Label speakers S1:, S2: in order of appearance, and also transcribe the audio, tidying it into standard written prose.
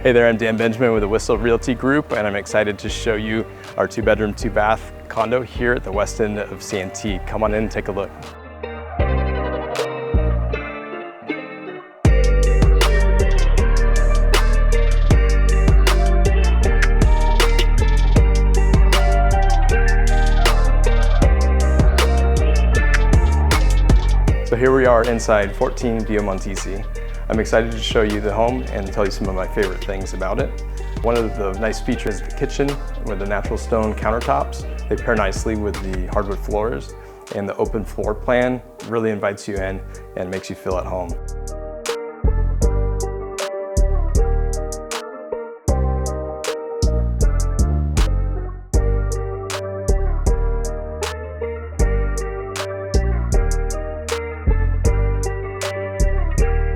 S1: Hey there, I'm Dan Benjamin with the Whissel Realty Group, and I'm excited to show you our 2-bedroom, 2-bath condo here at the west end of Santee. Come on in and take a look. So here we are inside 14 Via Montisi. I'm excited to show you the home and tell you some of my favorite things about it. One of the nice features is the kitchen with the natural stone countertops. They pair nicely with the hardwood floors, and the open floor plan really invites you in and makes you feel at home.